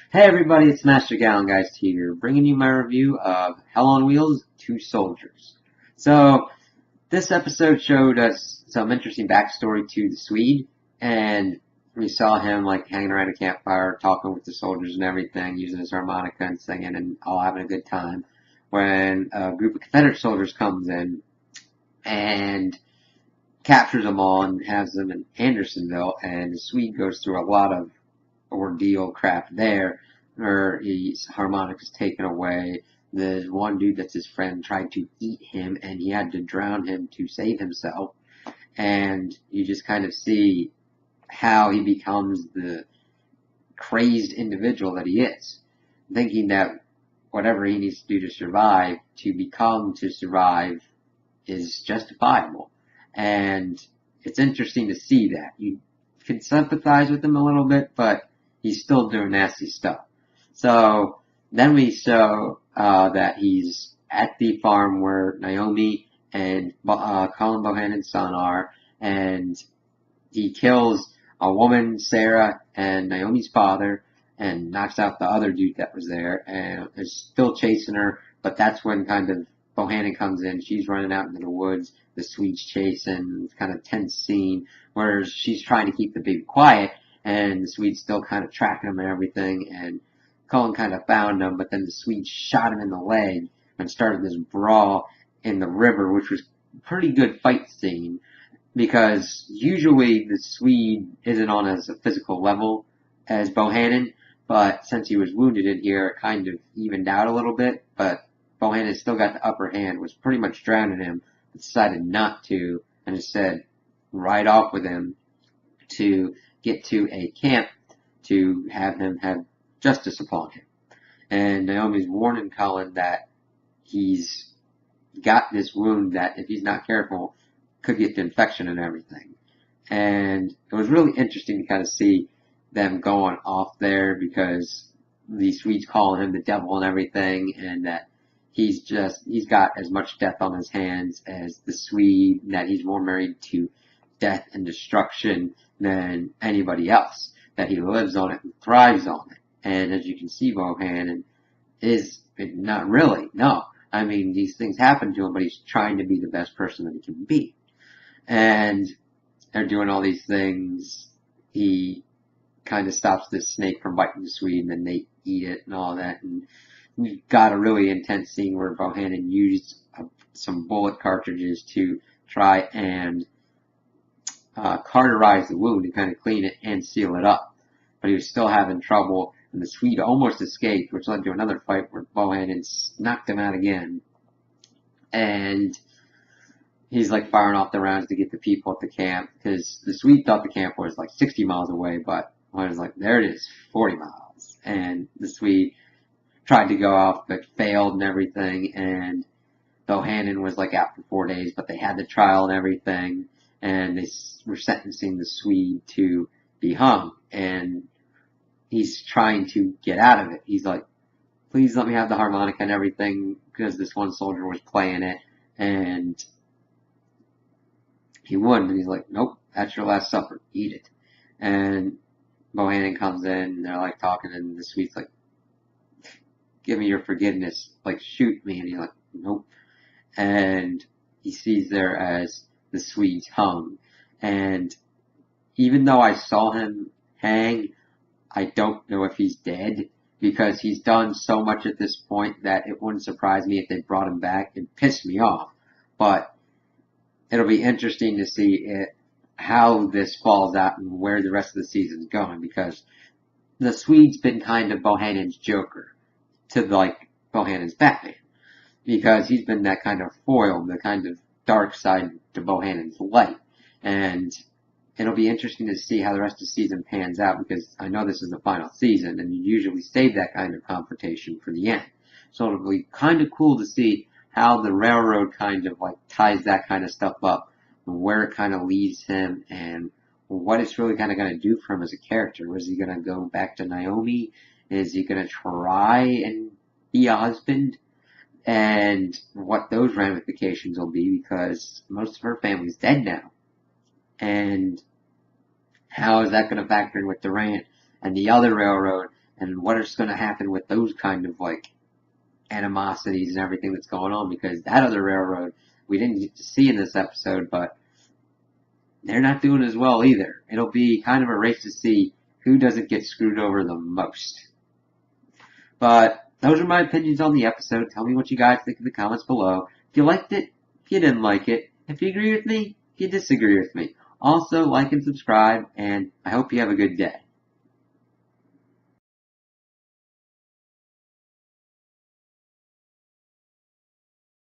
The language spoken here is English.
Hey everybody, it's Master Gallengeist here, bringing you my review of Hell on Wheels 2 Soldiers. So, this episode showed us some interesting backstory to the Swede, and we saw him like hanging around a campfire, talking with the soldiers and everything, using his harmonica and singing and all having a good time, when a group of Confederate soldiers comes in and captures them all and has them in Andersonville, and the Swede goes through a lot of ordeal crap there, where his harmonica's taken away. There's one dude that's his friend tried to eat him, and he had to drown him to save himself. And you just kind of see how he becomes the crazed individual that he is, thinking that whatever he needs to do to survive, to survive, is justifiable. And it's interesting to see that. You can sympathize with him a little bit, but he's still doing nasty stuff. So then we show that he's at the farm where Naomi and Colin Bohannon's son are, and he kills a woman, Sarah, and Naomi's father, and knocks out the other dude that was there, and is still chasing her, but that's when kind of Bohannon comes in. She's running out into the woods, the Swede's chasing, it's kind of tense scene, where she's trying to keep the baby quiet, and the Swede's still kind of tracking him and everything, and Colin kind of found him, but then the Swede shot him in the leg and started this brawl in the river, which was a pretty good fight scene, because usually the Swede isn't on as a physical level as Bohannon, but since he was wounded in here, it kind of evened out a little bit, but Bohannon still got the upper hand, was pretty much drowning him, but decided not to, and instead ride off with him to get to a camp to have him have justice upon him. And Naomi's warning Colin that he's got this wound that if he's not careful could get the infection and everything. And it was really interesting to kind of see them going off there, because the Swedes calling him the devil and everything, and that he's got as much death on his hands as the Swede, and that he's more married to death and destruction than anybody else, that he lives on it and thrives on it. And as you can see, Bohannon is not really, no. I mean, these things happen to him, but he's trying to be the best person that he can be. And they're doing all these things. He kind of stops this snake from biting the Swede, and then they eat it and all that. And we got a really intense scene where Bohannon used some bullet cartridges to try and cauterize the wound and kind of clean it and seal it up. But he was still having trouble, and the Swede almost escaped, which led to another fight where Bohannon knocked him out again. And he's like firing off the rounds to get the people at the camp, because the Swede thought the camp was like 60 miles away, but I was like, there it is, 40 miles. And the Swede tried to go off, but failed and everything, and Bohannon was like out for 4 days, but they had the trial and everything, and they were sentencing the Swede to be hung, and he's trying to get out of it. He's like, please let me have the harmonica and everything, because this one soldier was playing it, and he wouldn't, and he's like, nope, that's your last supper, eat it. And Bohannon comes in, and they're like talking, and the Swede's like, give me your forgiveness, like shoot me, and he's like, nope. And he sees there as the Swede's hung, and even though I saw him hang, I don't know if he's dead, because he's done so much at this point that it wouldn't surprise me if they brought him back. It pissed me off, but it'll be interesting to see how this falls out and where the rest of the season's going, because the Swede's been kind of Bohannon's Joker to like Bohannon's Batman, because he's been that kind of foil, the kind of dark side to Bohannon's light. And it'll be interesting to see how the rest of the season pans out, because I know this is the final season, and you usually save that kind of confrontation for the end. So it'll be kind of cool to see how the railroad kind of like ties that kind of stuff up, and where it kind of leaves him, and what it's really kind of going to do for him as a character. Is he going to go back to Naomi? Is he going to try and be a husband? And what those ramifications will be, because most of her family's dead now. And how is that going to factor in with Durant and the other railroad and what is going to happen with those kind of like animosities and everything that's going on, because that other railroad we didn't get to see in this episode, but they're not doing as well either. It'll be kind of a race to see who doesn't get screwed over the most. But those are my opinions on the episode. Tell me what you guys think in the comments below. If you liked it, if you didn't like it, if you agree with me, if you disagree with me. Also, like and subscribe, and I hope you have a good day.